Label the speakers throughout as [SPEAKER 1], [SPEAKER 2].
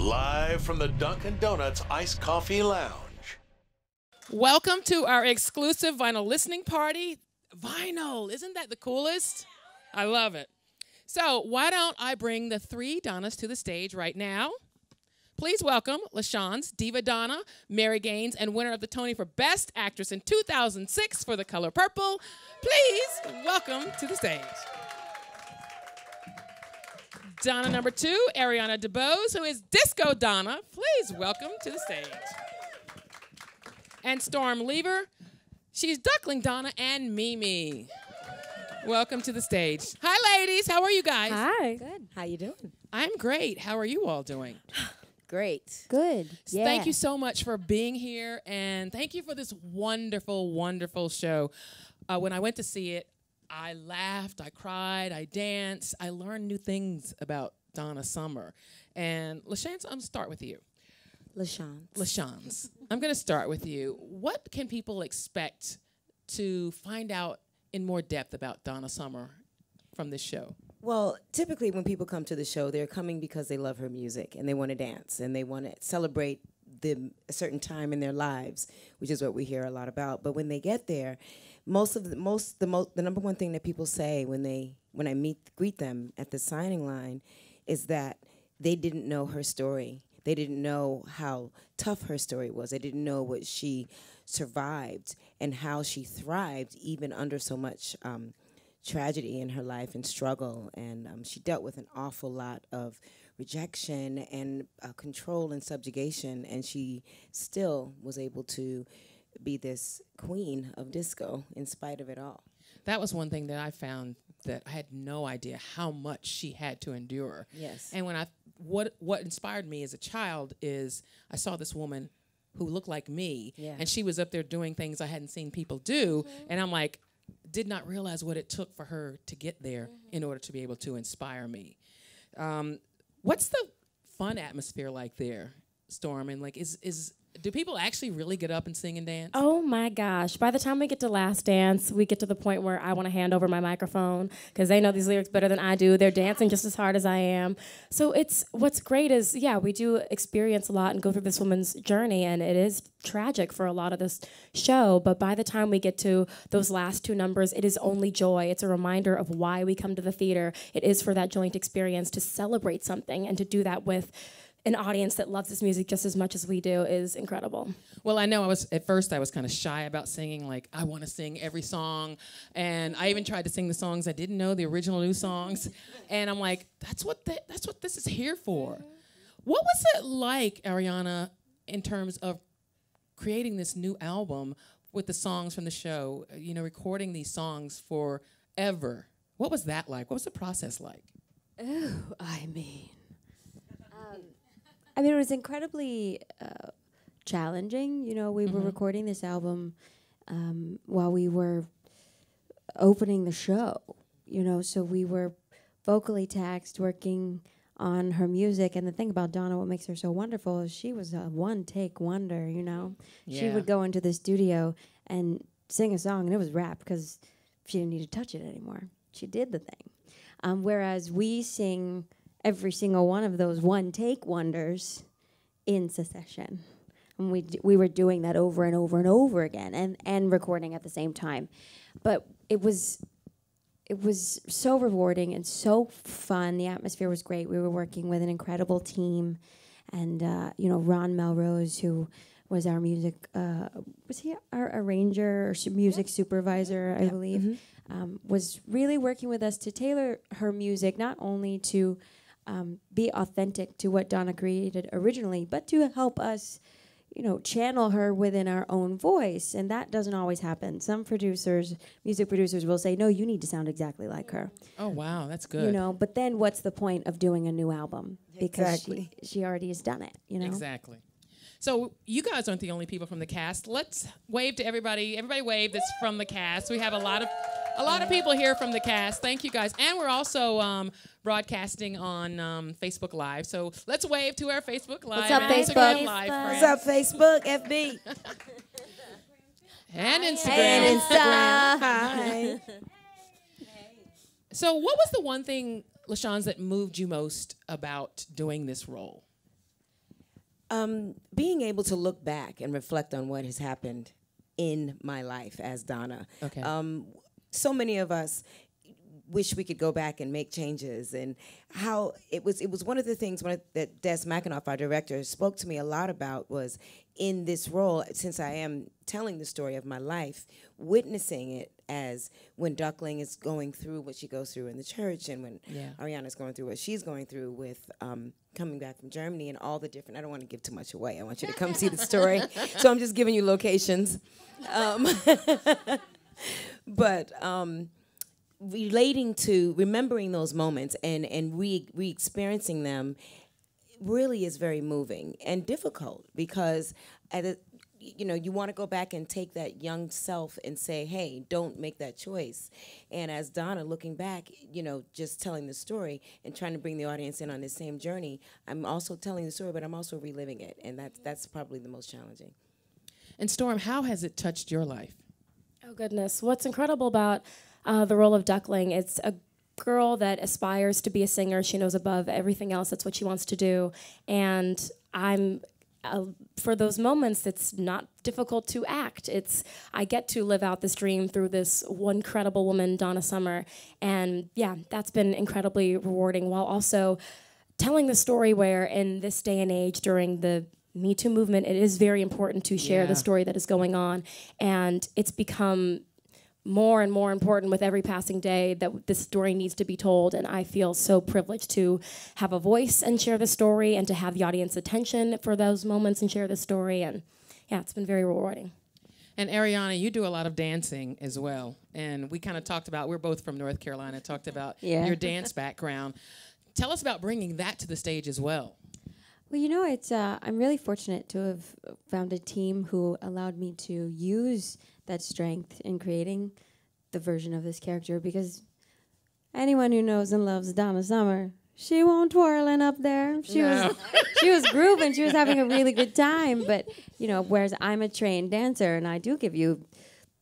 [SPEAKER 1] Live from the Dunkin' Donuts Iced Coffee Lounge.
[SPEAKER 2] Welcome to our exclusive vinyl listening party. Vinyl, isn't that the coolest? I love it. So why don't I bring the three Donnas to the stage right now. Please welcome LaShawn's Diva Donna, Mary Gaines, and winner of the Tony for Best Actress in 2006 for The Color Purple. Please welcome to the stage. Donna number 2, Ariana DeBose, who is Disco Donna. Please welcome to the stage. And Storm Lever, she's Duckling Donna and Mimi. Welcome to the stage. Hi, ladies. How are you guys?
[SPEAKER 3] Hi. Good. How you doing?
[SPEAKER 2] I'm great. How are you all doing?
[SPEAKER 3] Great. Good. Yeah.
[SPEAKER 2] Thank you so much for being here, and thank you for this wonderful, wonderful show. When I went to see it, I laughed, I cried, I danced. I learned new things about Donna Summer. And LaShawn, I'm going to start with you. LaShawn's. I'm going to start with you. What can people expect to find out in more depth about Donna Summer from this show?
[SPEAKER 3] Well, typically when people come to the show, they're coming because they love her music and they want to dance and they want to celebrate a certain time in their lives, which is what we hear a lot about. But when they get there, the number one thing that people say when I greet them at the signing line is that they didn't know her story. They didn't know how tough her story was. They didn't know what she survived and how she thrived even under so much tragedy in her life and struggle. And she dealt with an awful lot of rejection and control and subjugation, and she still was able to be this queen of disco in spite of it all.
[SPEAKER 2] That was one thing that I found that I had no idea how much she had to endure.
[SPEAKER 3] Yes.
[SPEAKER 2] And what inspired me as a child is I saw this woman who looked like me, and she was up there doing things I hadn't seen people do, and I'm like, did not realize what it took for her to get there in order to be able to inspire me. What's the fun atmosphere like there, Storm? And like, do people actually really get up and sing and dance?
[SPEAKER 4] Oh my gosh. By the time we get to Last Dance, we get to the point where I want to hand over my microphone because they know these lyrics better than I do. They're dancing just as hard as I am. So what's great is, we do experience a lot and go through this woman's journey, and it is tragic for a lot of this show. But by the time we get to those last two numbers, it is only joy. It's a reminder of why we come to the theater. It is for that joint experience to celebrate something, and to do that with an audience that loves this music just as much as we do is incredible.
[SPEAKER 2] Well, I know at first I was kind of shy about singing, like I want to sing every song, and I even tried to sing the songs I didn't know, the original new songs, and I'm like, that's what this is here for. What was it like, Ariana, in terms of creating this new album with the songs from the show, recording these songs forever? What was that like? What was the process like?
[SPEAKER 5] Oh, it was incredibly challenging. We were recording this album while we were opening the show, so we were vocally taxed working on her music. And the thing about Donna, what makes her so wonderful, is she was a one-take wonder,
[SPEAKER 2] Yeah.
[SPEAKER 5] She would go into the studio and sing a song, and it was rap because she didn't need to touch it anymore. She did the thing. Whereas we sing every single one of those one-take wonders in succession. And we were doing that over and over and over again, and recording at the same time. But it was so rewarding and so fun. The atmosphere was great. We were working with an incredible team. And, Ron Melrose, who was our music, was he our arranger or music supervisor, I believe, was really working with us to tailor her music, not only to be authentic to what Donna created originally, but to help us, channel her within our own voice. And that doesn't always happen. Some music producers will say, no, you need to sound exactly like her.
[SPEAKER 2] Oh, wow, that's good.
[SPEAKER 5] But then what's the point of doing a new album? Because
[SPEAKER 3] Exactly.
[SPEAKER 5] she already has done it,
[SPEAKER 2] Exactly. So you guys aren't the only people from the cast. Let's wave to everybody. Everybody wave that's from the cast. We have a lot of people here from the cast. Thank you guys. And we're also broadcasting on Facebook Live. So let's wave to our Facebook Live.
[SPEAKER 5] What's up,
[SPEAKER 2] and
[SPEAKER 5] Facebook?
[SPEAKER 2] Instagram Live
[SPEAKER 3] What's
[SPEAKER 2] friends.
[SPEAKER 3] up, Facebook, FB?
[SPEAKER 2] And Instagram.
[SPEAKER 3] And Insta. Hi.
[SPEAKER 2] So what was the one thing, LaShawn, that moved you most about doing this role?
[SPEAKER 3] Being able to look back and reflect on what has happened in my life as Donna.
[SPEAKER 2] Okay.
[SPEAKER 3] So many of us wish we could go back and make changes, and how it was one of the things that Des McAnuff, our director, spoke to me a lot about was in this role, since I am telling the story of my life, witnessing it as when Duckling is going through what she goes through in the church, and when Ariana's going through what she's going through with coming back from Germany, and all the different, I don't want to give too much away, I want you to come see the story, so I'm just giving you locations. But relating to remembering those moments and re-experiencing them really is very moving and difficult, because you want to go back and take that young self and say, hey, don't make that choice. And as Donna, looking back, just telling the story and trying to bring the audience in on this same journey, I'm also telling the story, but I'm also reliving it, and that's probably the most challenging.
[SPEAKER 2] And Storm, how has it touched your life?
[SPEAKER 4] Oh, goodness. What's incredible about the role of Duckling, it's a girl that aspires to be a singer. She knows above everything else that's what she wants to do. And for those moments, it's not difficult to act. I get to live out this dream through this one incredible woman, Donna Summer. And yeah, that's been incredibly rewarding, while also telling the story where in this day and age during the Me Too movement, it is very important to share the story that is going on. And it's become more and more important with every passing day that this story needs to be told, and I feel so privileged to have a voice and share the story, and to have the audience attention for those moments and share the story, and yeah, it's been very rewarding.
[SPEAKER 2] And Ariana, you do a lot of dancing as well, and we kind of talked about, we're both from North Carolina, talked about your dance background. Tell us about bringing that to the stage as well.
[SPEAKER 5] Well, it's I'm really fortunate to have found a team who allowed me to use that strength in creating the version of this character, because anyone who knows and loves Donna Summer, she won't twirling up there. She was grooving, she was having a really good time, but whereas I'm a trained dancer and I do give you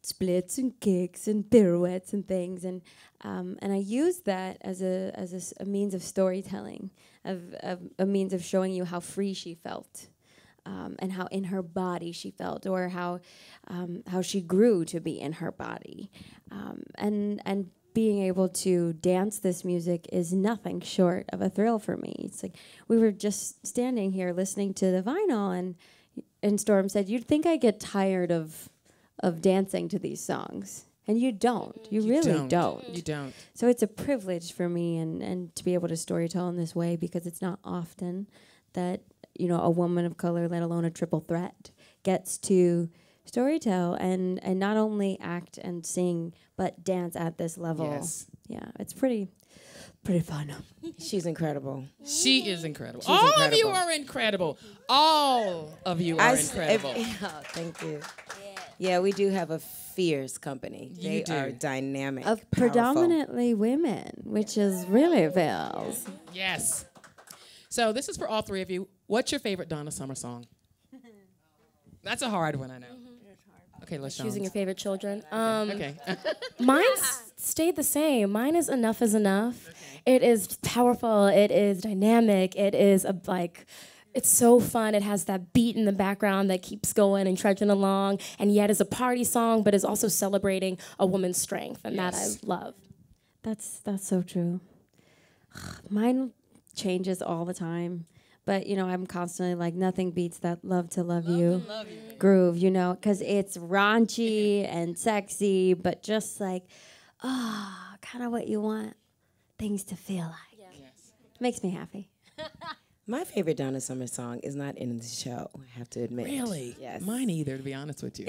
[SPEAKER 5] splits and kicks and pirouettes and things, and I use that as a means of storytelling, of a means of showing you how free she felt. And how in her body she felt, or how she grew to be in her body, and being able to dance this music is nothing short of a thrill for me. It's like we were just standing here listening to the vinyl, and Storm said, "You'd think I get tired of dancing to these songs." And you don't. You really don't.
[SPEAKER 2] You don't.
[SPEAKER 5] So it's a privilege for me and to be able to storytell in this way, because it's not often that a woman of color, let alone a triple threat, gets to storytell and not only act and sing, but dance at this level.
[SPEAKER 2] Yes.
[SPEAKER 5] Yeah, it's pretty fun.
[SPEAKER 3] She's incredible.
[SPEAKER 2] She is incredible.
[SPEAKER 3] She's
[SPEAKER 2] All
[SPEAKER 3] incredible.
[SPEAKER 2] of you are incredible. All of you are incredible.
[SPEAKER 3] Thank you. Yeah, we do have a fierce company. They are dynamic,
[SPEAKER 5] Of
[SPEAKER 3] powerful.
[SPEAKER 5] predominantly women, which is really feels.
[SPEAKER 2] Yes. So this is for all three of you. What's your favorite Donna Summer song? That's a hard one, I know. Okay, let's
[SPEAKER 4] Choosing your favorite children.
[SPEAKER 2] Okay.
[SPEAKER 4] Mine's stayed the same. Mine is Enough is Enough. Okay. It is powerful. It is dynamic. It is it's so fun. It has that beat in the background that keeps going and trudging along, and yet is a party song, but is also celebrating a woman's strength, and that I love.
[SPEAKER 5] That's so true. Mine changes all the time. But, I'm constantly like, nothing beats that Love to Love You groove, because it's raunchy and sexy, but just like, kind of what you want things to feel like. Yeah. Yes. Makes me happy.
[SPEAKER 3] My favorite Donna Summer song is not in the show, I have to admit.
[SPEAKER 2] Really?
[SPEAKER 3] Yes.
[SPEAKER 2] Mine either, to be honest with you.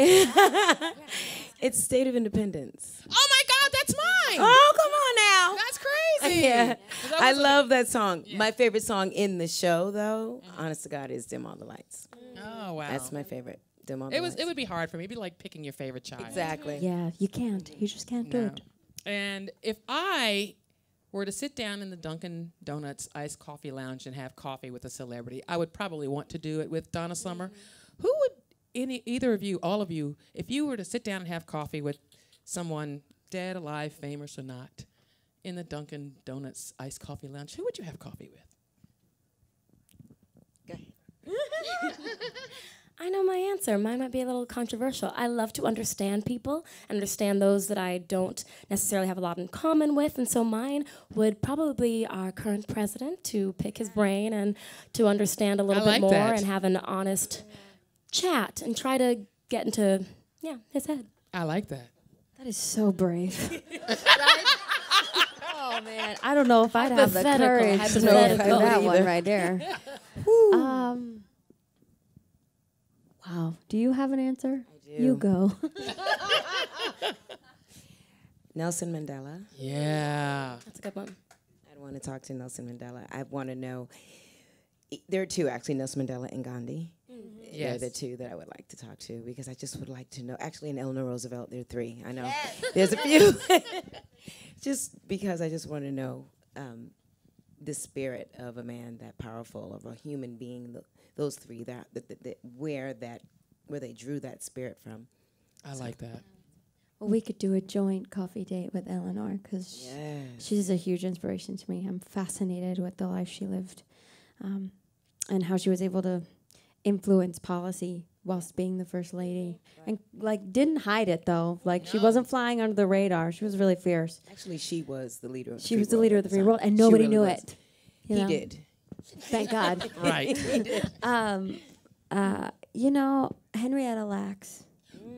[SPEAKER 3] It's State of Independence.
[SPEAKER 2] Oh my God, that's mine!
[SPEAKER 3] Oh, come on now.
[SPEAKER 2] That's crazy.
[SPEAKER 3] Yeah. I love that song. Yeah. My favorite song in the show, though, honest to God, is Dim All the Lights.
[SPEAKER 2] Oh, wow.
[SPEAKER 3] That's my favorite. Dim All the Lights.
[SPEAKER 2] It would be hard for me. It'd be like picking your favorite child.
[SPEAKER 3] Exactly.
[SPEAKER 5] Yeah, you can't. You just can't do it.
[SPEAKER 2] And if I were to sit down in the Dunkin' Donuts iced coffee lounge and have coffee with a celebrity, I would probably want to do it with Donna Summer. Who would, either of you, all of you, if you were to sit down and have coffee with someone dead, alive, famous or not, in the Dunkin' Donuts iced coffee lounge, who would you have coffee with?
[SPEAKER 3] Go ahead.
[SPEAKER 4] I know my answer. Mine might be a little controversial. I love to understand people, understand those that I don't necessarily have a lot in common with, and so mine would probably be our current president, to pick his brain and to understand a little bit more and have an honest chat and try to get into, his head.
[SPEAKER 2] I like that.
[SPEAKER 5] That is so brave. Oh man, I don't know if I'd have the courage to let that one right there. Wow. Do you have an answer?
[SPEAKER 3] I do.
[SPEAKER 5] You go.
[SPEAKER 3] Nelson Mandela.
[SPEAKER 2] Yeah.
[SPEAKER 4] That's a good one.
[SPEAKER 3] I'd want to talk to Nelson Mandela. I want to know. There are two, actually, Nelson Mandela and Gandhi.
[SPEAKER 2] Yes.
[SPEAKER 3] They're the two that I would like to talk to, because I just would like to know. Actually, and Eleanor Roosevelt, there are three. I know. There's a few. Just because I just want to know the spirit of a man that powerful, of a human being. Those three, where they drew that spirit from.
[SPEAKER 2] I like that.
[SPEAKER 5] Well, we could do a joint coffee date with Eleanor, because she's a huge inspiration to me. I'm fascinated with the life she lived, and how she was able to influence policy whilst being the first lady, and didn't hide it though. She wasn't flying under the radar. She was really fierce.
[SPEAKER 3] Actually, she was the leader of the
[SPEAKER 5] She
[SPEAKER 3] free
[SPEAKER 5] was the
[SPEAKER 3] world
[SPEAKER 5] leader
[SPEAKER 3] at
[SPEAKER 5] of the
[SPEAKER 3] the
[SPEAKER 5] free
[SPEAKER 3] time.
[SPEAKER 5] world, and
[SPEAKER 3] She
[SPEAKER 5] nobody
[SPEAKER 3] really
[SPEAKER 5] knew
[SPEAKER 3] was.
[SPEAKER 5] it.
[SPEAKER 3] He did.
[SPEAKER 5] Thank God.
[SPEAKER 2] Right.
[SPEAKER 5] Henrietta Lacks.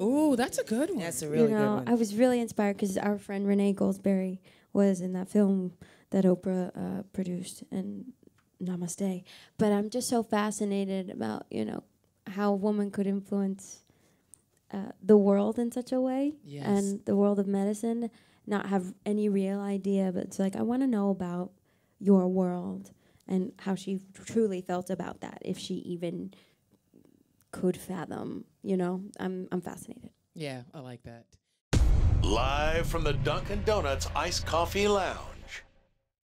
[SPEAKER 2] Ooh, that's a good one.
[SPEAKER 3] That's a really good one.
[SPEAKER 5] I was really inspired because our friend Renee Goldsberry was in that film that Oprah produced, and Namaste. But I'm just so fascinated about, how a woman could influence the world in such a way, and the world of medicine, not have any real idea, but it's I want to know about your world and how she truly felt about that, if she even could fathom, I'm fascinated.
[SPEAKER 2] Yeah, I like that.
[SPEAKER 1] Live from the Dunkin' Donuts Iced Coffee Lounge.